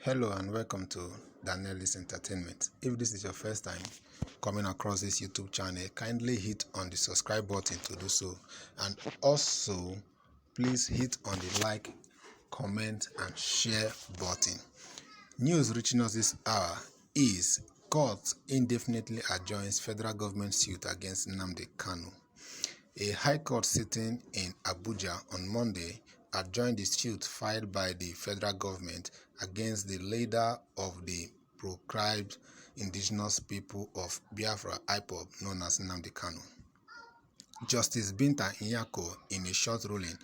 Hello and welcome to Daniel's Entertainment. If this is your first time coming across this YouTube channel, kindly hit on the subscribe button to do so, and also please hit on the like, comment and share button. News reaching us this hour is court indefinitely adjourns federal government suit against Nnamdi Kanu. A high court sitting in Abuja on Monday adjourned the suit filed by the federal government against the leader of the proscribed Indigenous People of Biafra IPOB known as Nnamdi Kanu. Justice Binta Nyako, in a short ruling,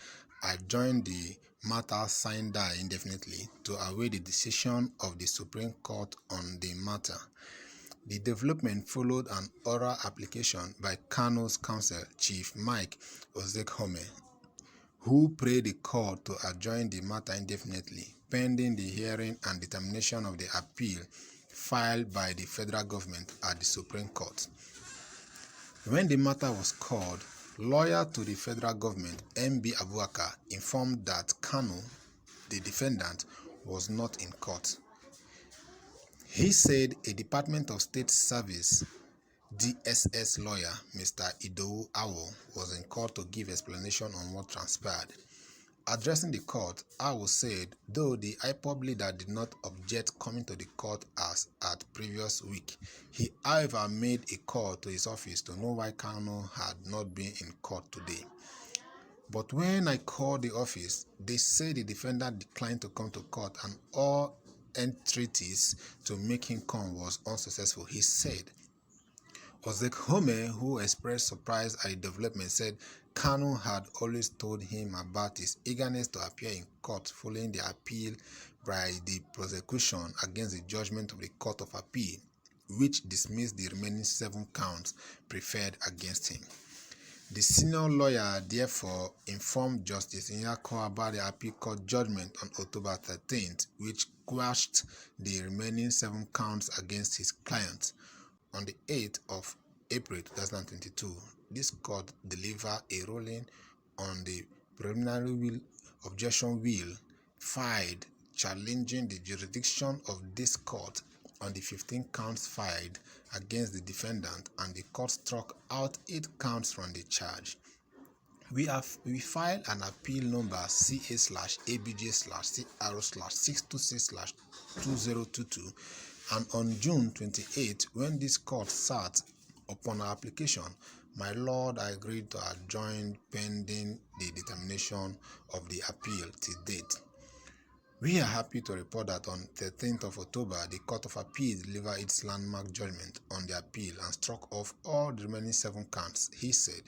adjourned the matter signed die indefinitely to await the decision of the Supreme Court on the matter. The development followed an oral application by Kanu's counsel, Chief Mike Ozekhome, who prayed the court to adjourn the matter indefinitely, pending the hearing and determination of the appeal filed by the federal government at the Supreme Court. When the matter was called, lawyer to the federal government, MB Abuja, informed that Kanu, the defendant, was not in court. He said a Department of State Service DSS lawyer, Mr. Idowu Awo, was in court to give explanation on what transpired. Addressing the court, Awo said though the IPOB leader did not object coming to the court as at previous week, he however made a call to his office to know why Kanu had not been in court today. But when I called the office, they said the defendant declined to come to court and all entreaties to make him come was unsuccessful, he said. Ozekhome, who expressed surprise at the development, said Kanu had always told him about his eagerness to appear in court following the appeal by the prosecution against the judgment of the Court of Appeal, which dismissed the remaining 7 counts preferred against him. The senior lawyer therefore informed Justice Nyako about the appeal court judgment on October 13th, which quashed the remaining 7 counts against his client. On the 8th of April 2022, this court delivered a ruling on the preliminary objection will filed challenging the jurisdiction of this court on the 15 counts filed against the defendant, and the court struck out 8 counts from the charge. We filed an appeal number CA/ABJ/CR/626/2022, and on June 28, when this court sat upon our application, my lord agreed to adjourn pending the determination of the appeal till date. We are happy to report that on 13th of October, the Court of Appeal delivered its landmark judgment on the appeal and struck off all the remaining 7 counts, he said.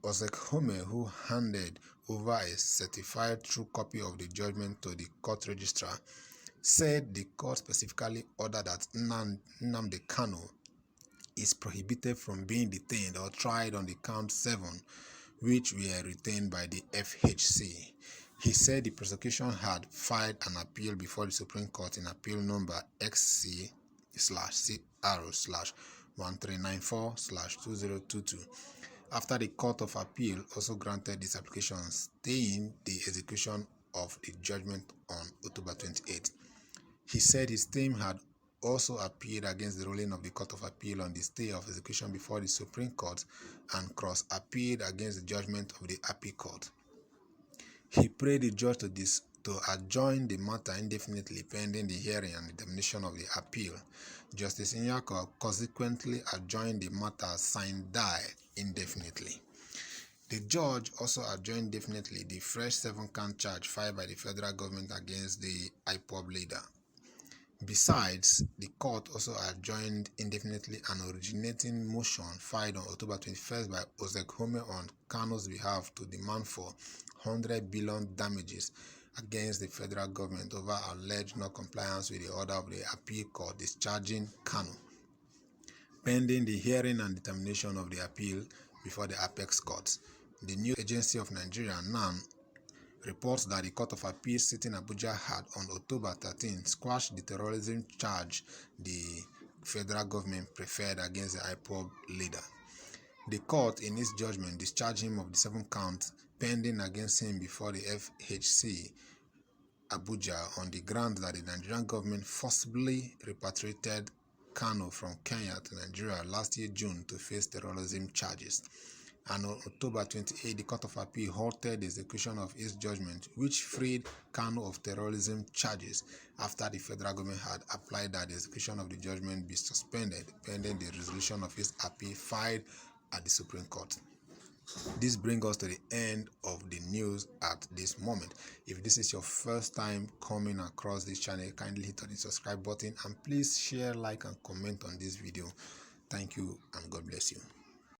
Ozekhome, who handed over a certified true copy of the judgment to the court registrar, said the court specifically ordered that Nnamdi Kanu is prohibited from being detained or tried on the count 7, which were retained by the FHC. He said the prosecution had filed an appeal before the Supreme Court in appeal number XC/CR/1394/2022. After the Court of Appeal also granted this application, staying the execution of the judgment on October 28. He said his team had also appealed against the ruling of the Court of Appeal on the stay of execution before the Supreme Court and cross-appealed against the judgment of the Appeal Court. He prayed the judge to adjourn the matter indefinitely pending the hearing and determination of the appeal. Justice Nyako consequently adjourned the matter signed die indefinitely. The judge also adjourned indefinitely the fresh 7-count charge filed by the federal government against the IPOB leader. Besides, the court also adjourned indefinitely an originating motion filed on October 21st by Ozekhome on Kanu's behalf to demand for 100 billion damages against the federal government over alleged non-compliance with the order of the appeal court discharging Kanu, pending the hearing and determination of the appeal before the apex courts. The News Agency of Nigeria, NAN, reports that the Court of Appeal sitting Abuja had on October 13 squashed the terrorism charge the federal government preferred against the IPOB leader. The court, in its judgment, discharged him of the 7 counts pending against him before the FHC Abuja on the ground that the Nigerian government forcibly repatriated Kanu from Kenya to Nigeria last year June to face terrorism charges. And on October 28, the Court of Appeal halted the execution of its judgment, which freed Kanu of terrorism charges after the federal government had applied that the execution of the judgment be suspended pending the resolution of its appeal filed at the Supreme Court. This brings us to the end of the news at this moment. If this is your first time coming across this channel, kindly hit on the subscribe button and please share, like and comment on this video. Thank you and God bless you.